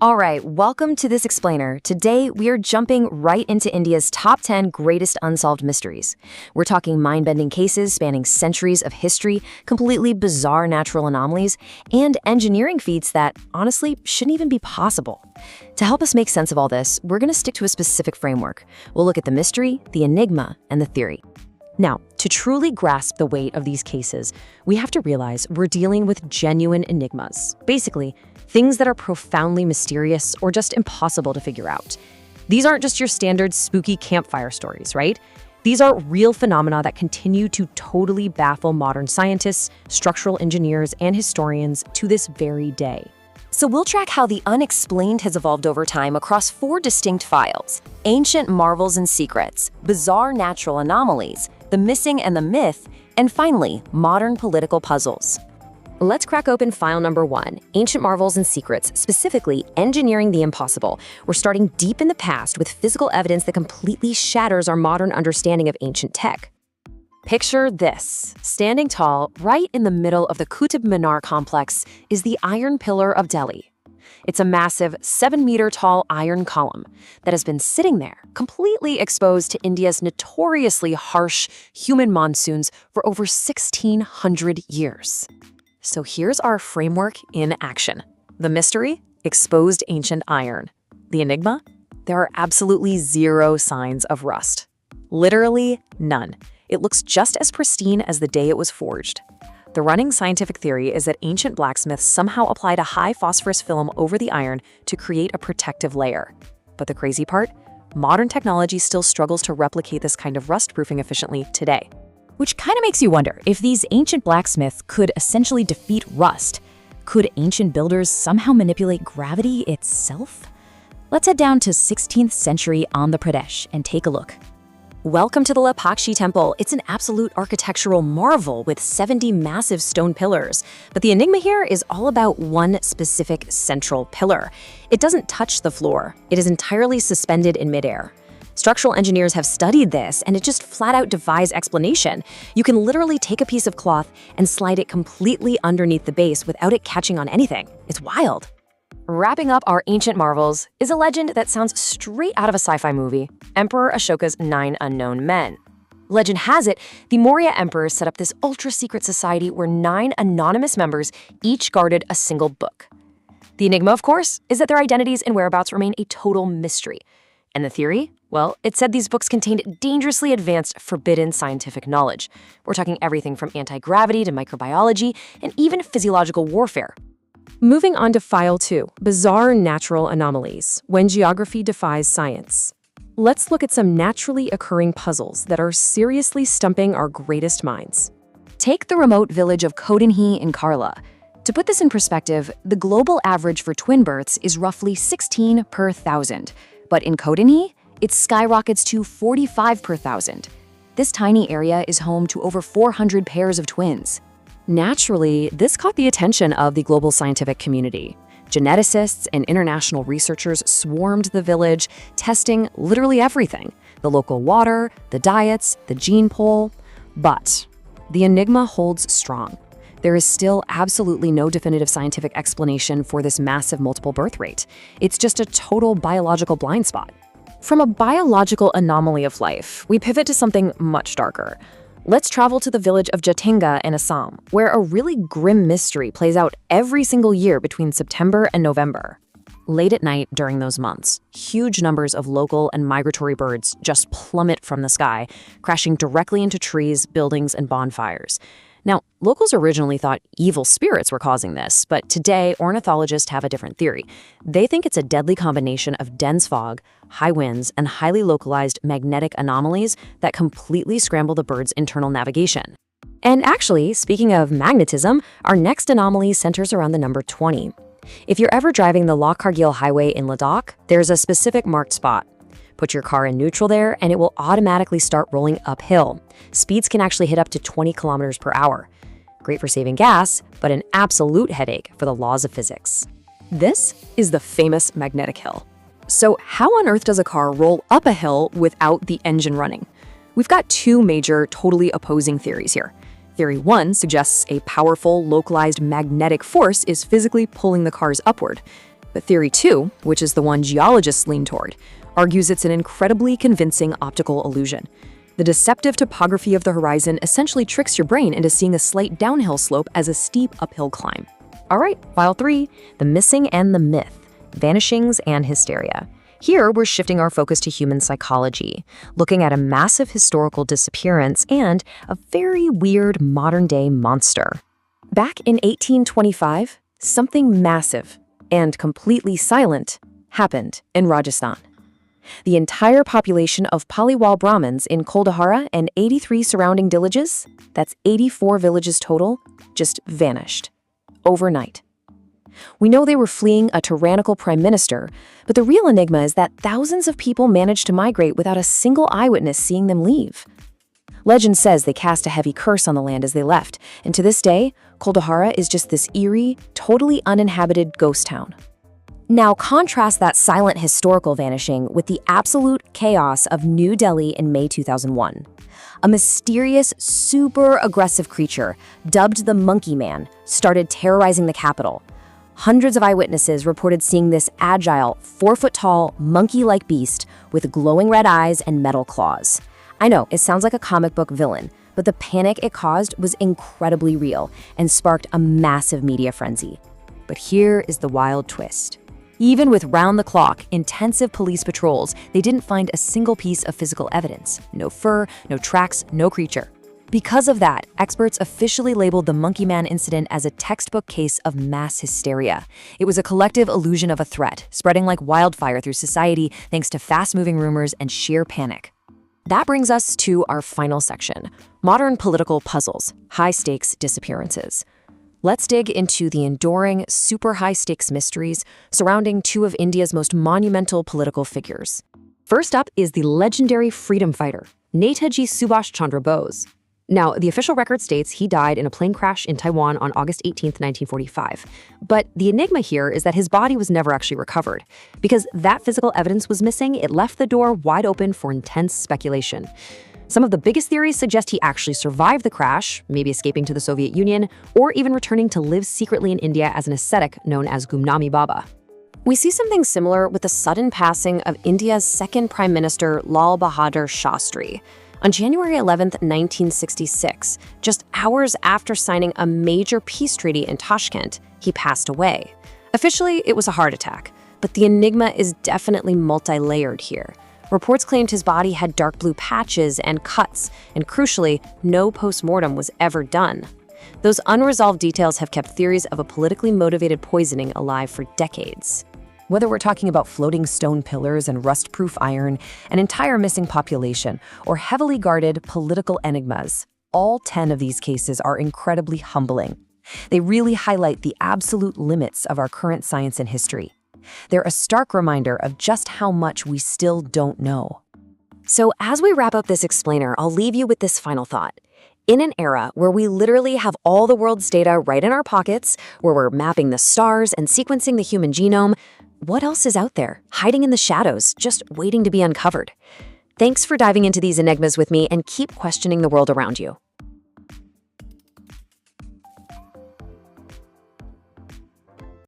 All right, welcome to this explainer. Today, we are jumping right into India's top 10 greatest unsolved mysteries. We're talking mind-bending cases spanning centuries of history, completely bizarre natural anomalies, and engineering feats that, honestly, shouldn't even be possible. To help us make sense of all this, we're going to stick to a specific framework. We'll look at the mystery, the enigma, and the theory. Now, to truly grasp the weight of these cases, we have to realize we're dealing with genuine enigmas. Basically, things that are profoundly mysterious or just impossible to figure out. These aren't just your standard spooky campfire stories, right? These are real phenomena that continue to totally baffle modern scientists, structural engineers, and historians to this very day. So we'll track how the unexplained has evolved over time across 4 distinct files: ancient marvels and secrets, bizarre natural anomalies, the missing and the myth, and finally, modern political puzzles. Let's crack open file number 1, Ancient Marvels and Secrets, specifically Engineering the Impossible. We're starting deep in the past with physical evidence that completely shatters our modern understanding of ancient tech. Picture this. Standing tall, right in the middle of the Qutb Minar complex, is the Iron Pillar of Delhi. It's a massive 7-meter-tall iron column that has been sitting there, completely exposed to India's notoriously harsh human monsoons for over 1,600 years. So here's our framework in action. The mystery: exposed ancient iron. The enigma: there are absolutely zero signs of rust. Literally none. It looks just as pristine as the day it was forged. The running scientific theory is that ancient blacksmiths somehow applied a high phosphorus film over the iron to create a protective layer. But the crazy part? Modern technology still struggles to replicate this kind of rust-proofing efficiently today. Which kind of makes you wonder, if these ancient blacksmiths could essentially defeat rust, could ancient builders somehow manipulate gravity itself? Let's head down to 16th century Andhra Pradesh and take a look. Welcome to the Lapakshi Temple. It's an absolute architectural marvel with 70 massive stone pillars. But the enigma here is all about one specific central pillar. It doesn't touch the floor. It is entirely suspended in midair. Structural engineers have studied this, and it just flat out defies explanation. You can literally take a piece of cloth and slide it completely underneath the base without it catching on anything. It's wild. Wrapping up our ancient marvels is a legend that sounds straight out of a sci-fi movie: Emperor Ashoka's 9 Unknown Men. Legend has it, the Maurya emperors set up this ultra-secret society where 9 anonymous members each guarded a single book. The enigma, of course, is that their identities and whereabouts remain a total mystery. And the theory? Well, it said these books contained dangerously advanced, forbidden scientific knowledge. We're talking everything from anti-gravity to microbiology and even physiological warfare. Moving on to file 2, Bizarre Natural Anomalies, when geography defies science. Let's look at some naturally occurring puzzles that are seriously stumping our greatest minds. Take the remote village of Kodinhi in Kerala. To put this in perspective, the global average for twin births is roughly 16 per 1,000. But in Kodinhi, it skyrockets to 45 per 1,000. This tiny area is home to over 400 pairs of twins. Naturally, this caught the attention of the global scientific community. Geneticists and international researchers swarmed the village, testing literally everything: the local water, the diets, the gene pool. But the enigma holds strong. There is still absolutely no definitive scientific explanation for this massive multiple birth rate. It's just a total biological blind spot. From a biological anomaly of life, we pivot to something much darker. Let's travel to the village of Jatinga in Assam, where a really grim mystery plays out every single year between September and November. Late at night during those months, huge numbers of local and migratory birds just plummet from the sky, crashing directly into trees, buildings, and bonfires. Now, locals originally thought evil spirits were causing this, but today ornithologists have a different theory. They think it's a deadly combination of dense fog, high winds, and highly localized magnetic anomalies that completely scramble the birds' internal navigation. And actually, speaking of magnetism, our next anomaly centers around the number 20. If you're ever driving the Leh Kargil highway in Ladakh, there's a specific marked spot. Put your car in neutral there, and it will automatically start rolling uphill. Speeds can actually hit up to 20 kilometers per hour. Great for saving gas, but an absolute headache for the laws of physics. This is the famous magnetic hill. So how on earth does a car roll up a hill without the engine running? We've got 2 major, totally opposing theories here. Theory 1 suggests a powerful, localized magnetic force is physically pulling the cars upward. But Theory 2, which is the one geologists lean toward, argues it's an incredibly convincing optical illusion. The deceptive topography of the horizon essentially tricks your brain into seeing a slight downhill slope as a steep uphill climb. All right, file 3, the missing and the myth, vanishings and hysteria. Here, we're shifting our focus to human psychology, looking at a massive historical disappearance and a very weird modern-day monster. Back in 1825, something massive and completely silent happened in Rajasthan. The entire population of Paliwal Brahmins in Koldahara and 83 surrounding villages, that's 84 villages total, just vanished overnight. We know they were fleeing a tyrannical prime minister, but the real enigma is that thousands of people managed to migrate without a single eyewitness seeing them leave. Legend says they cast a heavy curse on the land as they left, and to this day, Koldahara is just this eerie, totally uninhabited ghost town. Now contrast that silent historical vanishing with the absolute chaos of New Delhi in May 2001. A mysterious, super aggressive creature, dubbed the Monkey Man, started terrorizing the capital. Hundreds of eyewitnesses reported seeing this agile, 4-foot-tall, monkey-like beast with glowing red eyes and metal claws. I know, it sounds like a comic book villain, but the panic it caused was incredibly real and sparked a massive media frenzy. But here is the wild twist. Even with round-the-clock, intensive police patrols, they didn't find a single piece of physical evidence. No fur, no tracks, no creature. Because of that, experts officially labeled the Monkey Man incident as a textbook case of mass hysteria. It was a collective illusion of a threat, spreading like wildfire through society thanks to fast-moving rumors and sheer panic. That brings us to our final section, modern political puzzles, high-stakes disappearances. Let's dig into the enduring, super high-stakes mysteries surrounding two of India's most monumental political figures. First up is the legendary freedom fighter, Netaji Subhash Chandra Bose. Now, the official record states he died in a plane crash in Taiwan on August 18, 1945. But the enigma here is that his body was never actually recovered. Because that physical evidence was missing, it left the door wide open for intense speculation. Some of the biggest theories suggest he actually survived the crash, maybe escaping to the Soviet Union, or even returning to live secretly in India as an ascetic known as Gumnami Baba. We see something similar with the sudden passing of India's second Prime Minister Lal Bahadur Shastri. On January 11, 1966, just hours after signing a major peace treaty in Tashkent, he passed away. Officially, it was a heart attack, but the enigma is definitely multi-layered here. Reports claimed his body had dark blue patches and cuts, and crucially, no post-mortem was ever done. Those unresolved details have kept theories of a politically motivated poisoning alive for decades. Whether we're talking about floating stone pillars and rust-proof iron, an entire missing population, or heavily guarded political enigmas, all 10 of these cases are incredibly humbling. They really highlight the absolute limits of our current science and history. They're a stark reminder of just how much we still don't know. So as we wrap up this explainer, I'll leave you with this final thought. In an era where we literally have all the world's data right in our pockets, where we're mapping the stars and sequencing the human genome, what else is out there, hiding in the shadows, just waiting to be uncovered? Thanks for diving into these enigmas with me, and keep questioning the world around you.